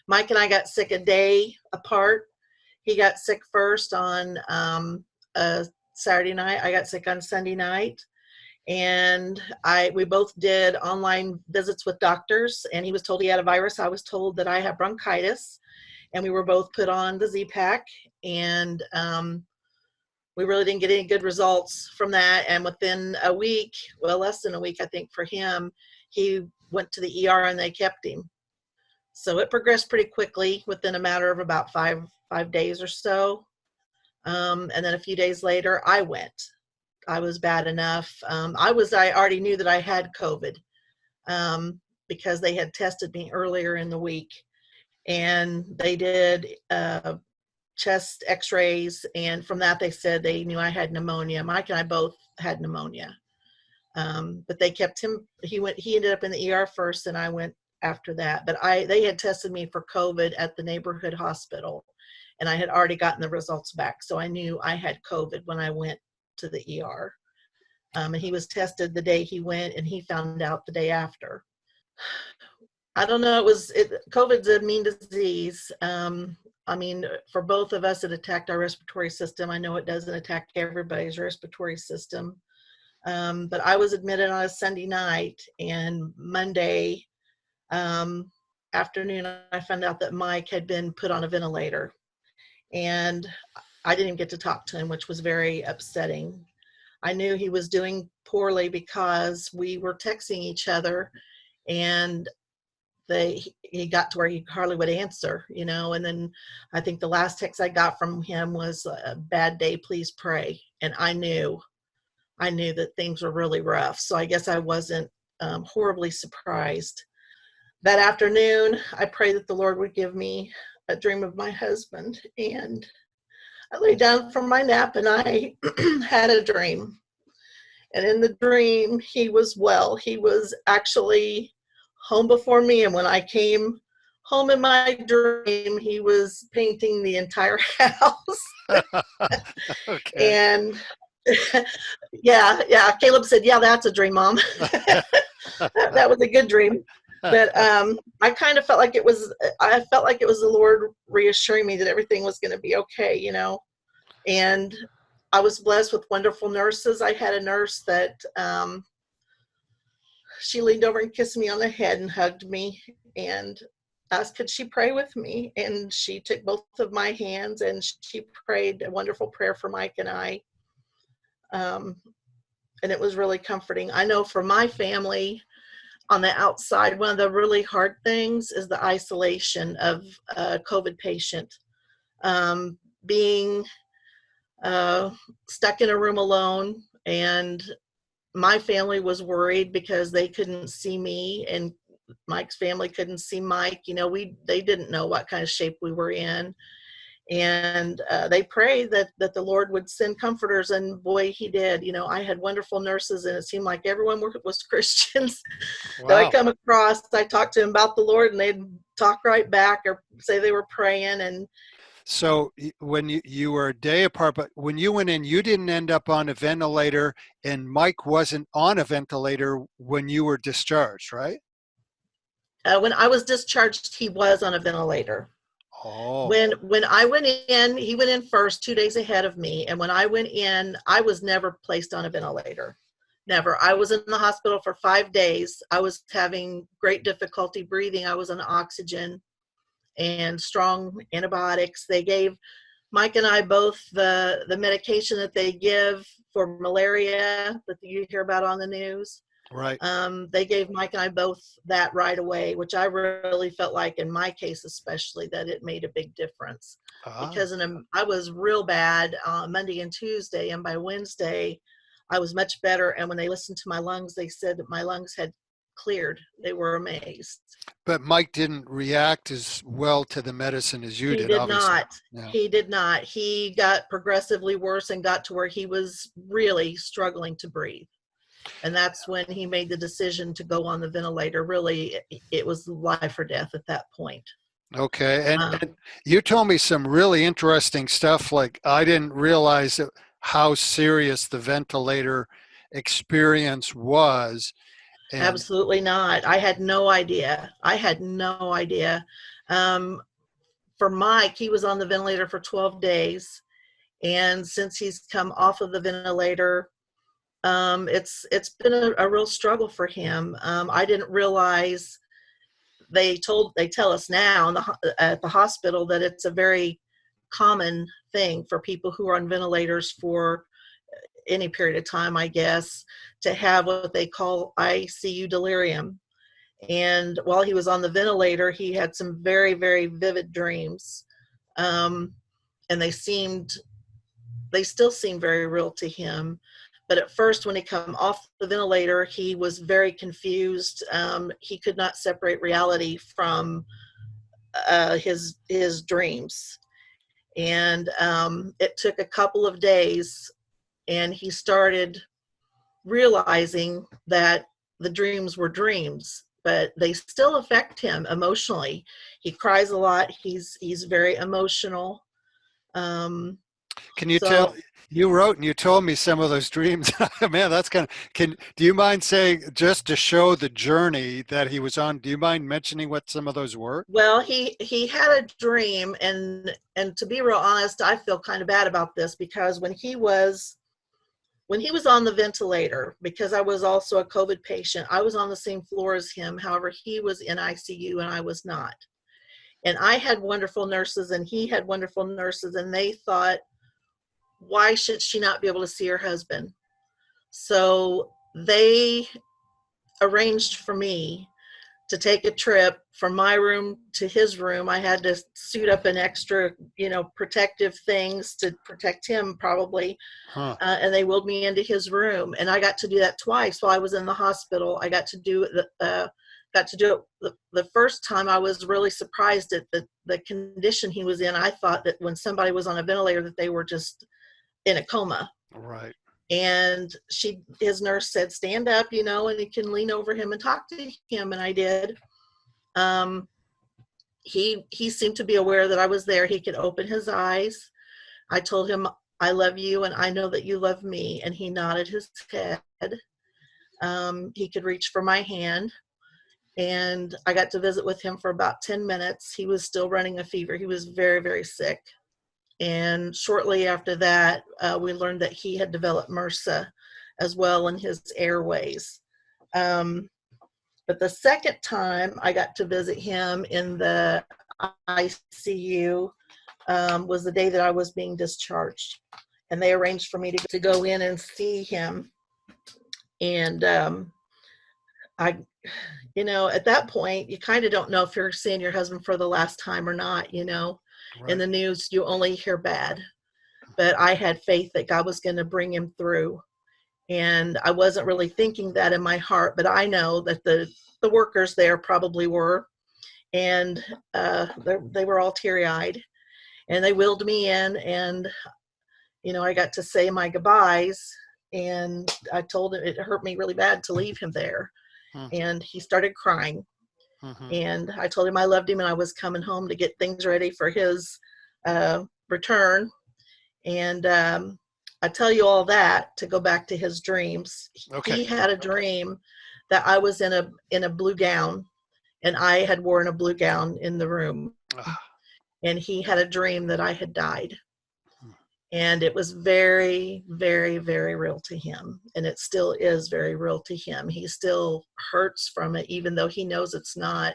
Mike and I got sick a day apart. He got sick first on a Saturday night. I got sick on Sunday night. And we both did online visits with doctors, and he was told he had a virus. I was told that I have bronchitis, and we were both put on the Z-Pack, and we really didn't get any good results from that. And within a week, well, less than a week, I think for him, he went to the ER and they kept him. So it progressed pretty quickly within a matter of about five days or so. And then a few days later, I went. I was bad enough. I already knew that I had COVID because they had tested me earlier in the week, and they did chest x-rays. And from that, they said they knew I had pneumonia. Mike and I both had pneumonia. But they kept him. He ended up in the ER first, and I went after that. But they had tested me for COVID at the neighborhood hospital, and I had already gotten the results back. So I knew I had COVID when I went to the ER. And he was tested the day he went, and he found out the day after. I don't know. COVID's a mean disease. I mean, for both of us, it attacked our respiratory system. I know it doesn't attack everybody's respiratory system. But I was admitted on a Sunday night, and Monday afternoon, I found out that Mike had been put on a ventilator, and I didn't get to talk to him, which was very upsetting. I knew he was doing poorly because we were texting each other, and he got to where he hardly would answer, and then I think the last text I got from him was a bad day, please pray. And I knew that things were really rough. So I guess I wasn't horribly surprised. That afternoon, I prayed that the Lord would give me a dream of my husband. And I lay down from my nap, and I had a dream. And in the dream, he was well. He was actually home before me. And when I came home in my dream, he was painting the entire house. Okay. And yeah. Caleb said, "Yeah, that's a dream, Mom." That was a good dream. But I kind of felt like it was the Lord reassuring me that everything was going to be okay, And I was blessed with wonderful nurses. I had a nurse that she leaned over and kissed me on the head and hugged me and asked, could she pray with me? And she took both of my hands and she prayed a wonderful prayer for Mike and I. And it was really comforting. I know for my family on the outside, one of the really hard things is the isolation of a COVID patient. Being stuck in a room alone, and my family was worried because they couldn't see me, and Mike's family couldn't see Mike. They didn't know what kind of shape we were in. And they prayed that the Lord would send comforters, and boy, he did. I had wonderful nurses, and it seemed like everyone was Christians. Wow. That I come across. I talked to them about the Lord, and they'd talk right back or say they were praying. And so when you were a day apart, but when you went in, you didn't end up on a ventilator, and Mike wasn't on a ventilator when you were discharged, right? When I was discharged, he was on a ventilator. Oh. When I went in, he went in first 2 days ahead of me. And when I went in, I was never placed on a ventilator. Never. I was in the hospital for 5 days. I was having great difficulty breathing. I was on oxygen and strong antibiotics. They gave Mike and I both the medication that they give for malaria that you hear about on the news. Right. They gave Mike and I both that right away, which I really felt like, in my case especially, that it made a big difference. Because I was real bad on Monday and Tuesday, and by Wednesday I was much better. And when they listened to my lungs, they said that my lungs had cleared. They were amazed. But Mike didn't react as well to the medicine as you did. He did obviously. not. Yeah. He did not. He got progressively worse and got to where he was really struggling to breathe. And that's when he made the decision to go on the ventilator. Really, it was life or death at that point. Okay. And you told me some really interesting stuff. Like, I didn't realize how serious the ventilator experience was. Absolutely not. I had no idea. Um, for Mike, he was on the ventilator for 12 days. And since he's come off of the ventilator, it's been a real struggle for him. I didn't realize they tell us now at the hospital that it's a very common thing for people who are on ventilators for any period of time, I guess, to have what they call ICU delirium. And while he was on the ventilator, he had some very, very vivid dreams. Um, and they still seem very real to him. But at first, when he came off the ventilator, he was very confused. He could not separate reality from his dreams. And it took a couple of days, and he started realizing that the dreams were dreams, but they still affect him emotionally. He cries a lot. He's very emotional. Um, Can you tell? so You wrote and you told me some of those dreams. Man, that's kind of. Can do you mind saying, just to show the journey that he was on? Do you mind mentioning what some of those were? well, he had a dream, and to be real honest, I feel kind of bad about this because when he was on the ventilator, because I was also a COVID patient, I was on the same floor as him. However, he was in ICU and I was not. And I had wonderful nurses and he had wonderful nurses, and they thought, why should she not be able to see her husband? So they arranged for me to take a trip from my room to his room. I had to suit up in extra, protective things to protect him probably. Huh. And they wheeled me into his room, and I got to do that twice while I was in the hospital. I got to do it. The first time. I was really surprised at the condition he was in. I thought that when somebody was on a ventilator that they were just in a coma. Right. And his nurse said, stand up, and you can lean over him and talk to him. And I did. Um, he seemed to be aware that I was there. He could open his eyes. I told him, I love you, and I know that you love me. And he nodded his head. He could reach for my hand. And I got to visit with him for about 10 minutes. He was still running a fever. He was very, very sick. And shortly after that, we learned that he had developed MRSA as well in his airways. But the second time I got to visit him in the ICU was the day that I was being discharged. And they arranged for me to go in and see him. And at that point, you kind of don't know if you're seeing your husband for the last time or not. Right. In the news, you only hear bad. But I had faith that God was going to bring him through. And I wasn't really thinking that in my heart, but I know that the workers there probably were. And they were all teary-eyed. And they wheeled me in, and, I got to say my goodbyes. And I told him it hurt me really bad to leave him there. Hmm. And he started crying. Mm-hmm. And I told him I loved him and I was coming home to get things ready for his return. And I tell you all that to go back to his dreams. Okay. He had a dream that I was in a blue gown, and I had worn a blue gown in the room. And he had a dream that I had died. And it was very, very, very real to him. And it still is very real to him. He still hurts from it, even though he knows it's not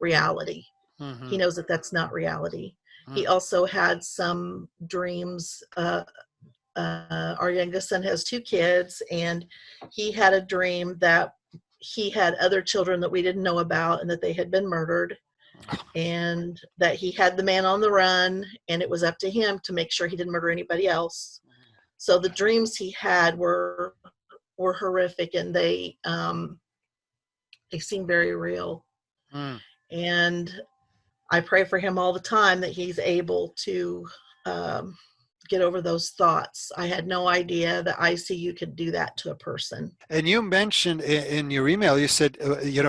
reality. Mm-hmm. He knows that that's not reality. Mm-hmm. He also had some dreams. Our youngest son has 2 kids, and he had a dream that he had other children that we didn't know about and that they had been murdered. And that he had the man on the run, and it was up to him to make sure he didn't murder anybody else. So the dreams he had were horrific, and they seem very real. Mm. And I pray for him all the time that he's able to get over those thoughts. I had no idea that ICU could do that to a person. And you mentioned in your email, you said,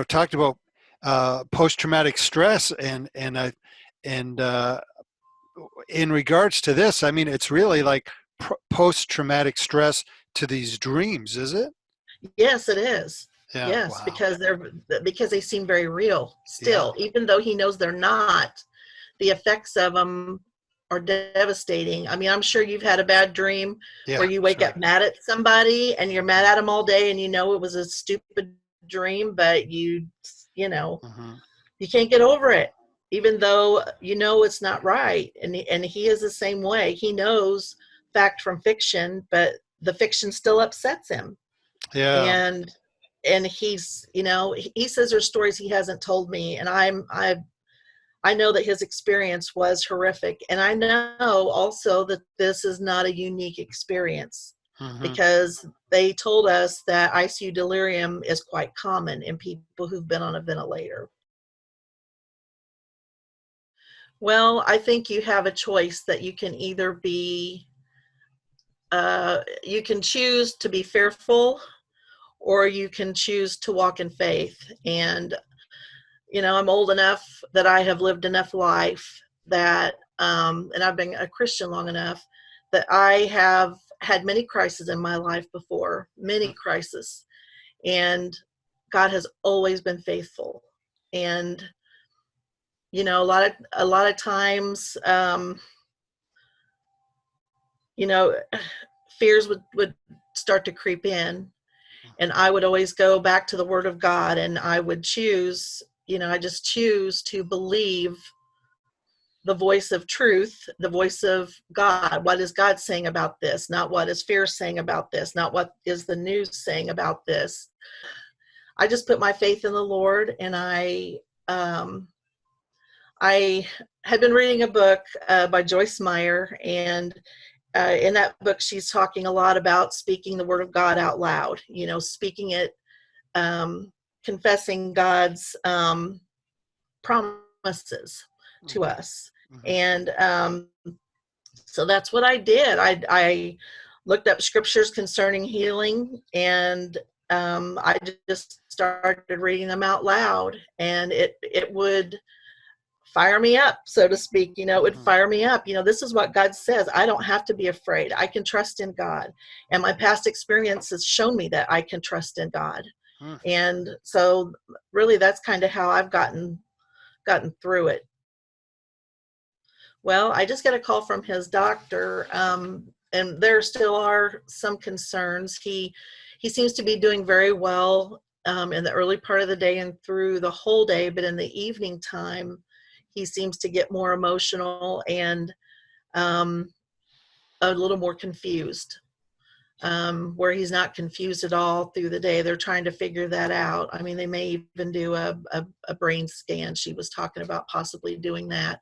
talked about post-traumatic stress, and in regards to this, I mean, it's really like post-traumatic stress to these dreams, is it? Yes, it is. Yeah. Yes, Wow. because they seem very real Yeah. still, even though he knows they're not. The effects of them are devastating. I mean, I'm sure you've had a bad dream Yeah. where you wake Sure. up mad at somebody and you're mad at them all day, and you know it was a stupid dream, but you know, Hmm. you can't get over it, even though you know it's not right. And he is the same way. He knows fact from fiction, but the fiction still upsets him. Yeah. And he's, you know, he says there's stories he hasn't told me, and I know that his experience was horrific, and I know also that this is not a unique experience, Hmm. because they told us that ICU delirium is quite common in people who've been on a ventilator. Well, I think you have a choice that you can either be, you can choose to be fearful, or you can choose to walk in faith. And, you know, I'm old enough that I have lived enough life that, and I've been a Christian long enough that I have had many crises in my life before, many crises. And God has always been faithful. And, you know, a lot of times, you know, fears would start to creep in, and I would always go back to the word of God, and I would choose, you know, I just choose to believe the voice of truth, the voice of God. What is God saying about this? Not what is fear saying about this, not what is the news saying about this. I just put my faith in the Lord, and um, I had been reading a book by Joyce Meyer, and in that book, she's talking a lot about speaking the word of God out loud, you know, speaking it, um, confessing God's promises to Hmm. us. Hmm. And so that's what I did. I looked up scriptures concerning healing, and I just started reading them out loud, and it would fire me up, so to speak. You know, it would Hmm. fire me up. You know, this is what God says. I don't have to be afraid. I can trust in God. And my past experience has shown me that I can trust in God. Hmm. And so really that's kind of how I've gotten through it. Well, I just got a call from his doctor, and there still are some concerns. He seems to be doing very well in the early part of the day and through the whole day, but in the evening time, he seems to get more emotional and um, a little more confused. Where he's not confused at all through the day. They're trying to figure that out. I mean, they may even do a brain scan. She was talking about possibly doing that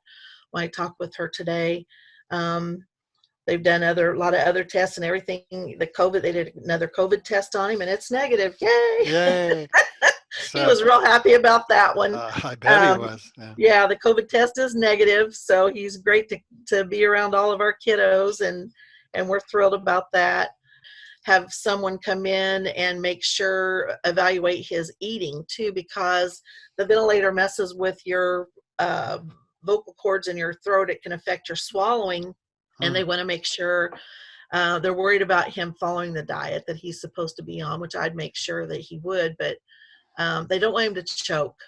when I talked with her today. Um, they've done a lot of other tests and everything. They did another COVID test on him, and it's negative. Yay! Yay. He So was real happy about that one. I bet he Um, was. Yeah. yeah, the COVID test is negative, so he's great to be around all of our kiddos, and we're thrilled about that. Have someone come in and make sure, evaluate his eating too, because the ventilator messes with your uh, vocal cords in your throat. It can affect your swallowing, and Hmm. they want to make sure, they're worried about him following the diet that he's supposed to be on, which I'd make sure that he would, but they don't want him to choke.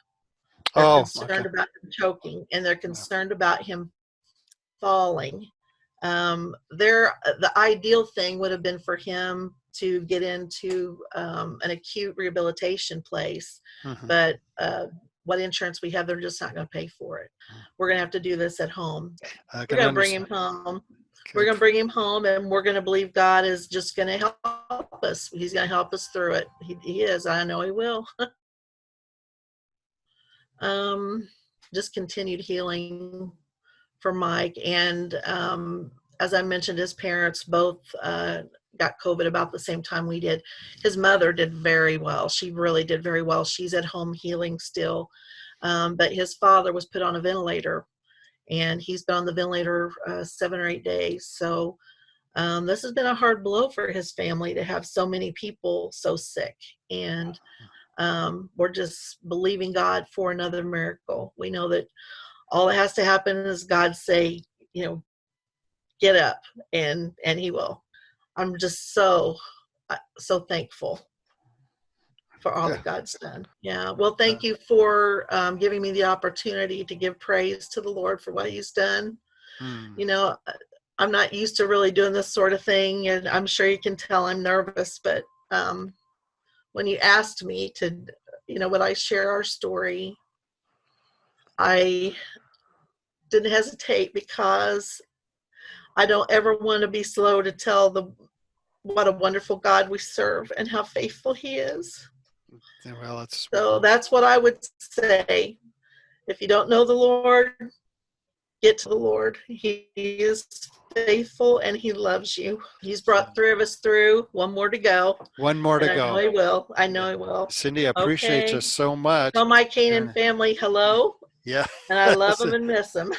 They're Oh, okay. concerned about him choking, and they're Yeah. concerned about him falling. The ideal thing would have been for him to get into an acute rehabilitation place, Hmm. but what insurance we have, they're just not going to pay for it. We're going to have to do this at home. I We're can going to bring understand. him home. We're Good. going to bring him home, and we're going to believe God is just going to help us. He's going to help us through it. He is. I know he will. um, just continued healing for Mike. And as I mentioned, his parents both got COVID about the same time we did. His mother did very well. She really did very well. She's at home healing still. But his father was put on a ventilator, and he's been on the ventilator 7 or 8 days. So this has been a hard blow for his family to have so many people so sick. And we're just believing God for another miracle. We know that all that has to happen is God say, you know, get up, and he will. I'm just so thankful. for all Yeah. that God's done. Yeah. Well, thank you for giving me the opportunity to give praise to the Lord for what He's done. Hmm. You know, I'm not used to really doing this sort of thing, and I'm sure you can tell I'm nervous, but when you asked me to, would I share our story, I didn't hesitate because I don't ever want to be slow to tell what a wonderful God we serve and how faithful He is. Well, it's So that's what I would say. If you don't know the Lord, get to the Lord. He is faithful and He loves you. He's brought three of us through. One more to go. one more And to I know go. He will. I Yeah. know He will. Cindy, I appreciate you Okay. so much. Tell my Canaan And family hello. yeah. And I love them and miss them.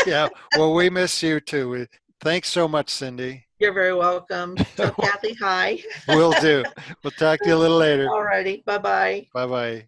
Yeah. Well, we miss you too. Thanks so much, Cindy. You're very welcome. Tell Kathy hi. Will do. We'll talk to you a little later. Alrighty. Bye bye. Bye bye.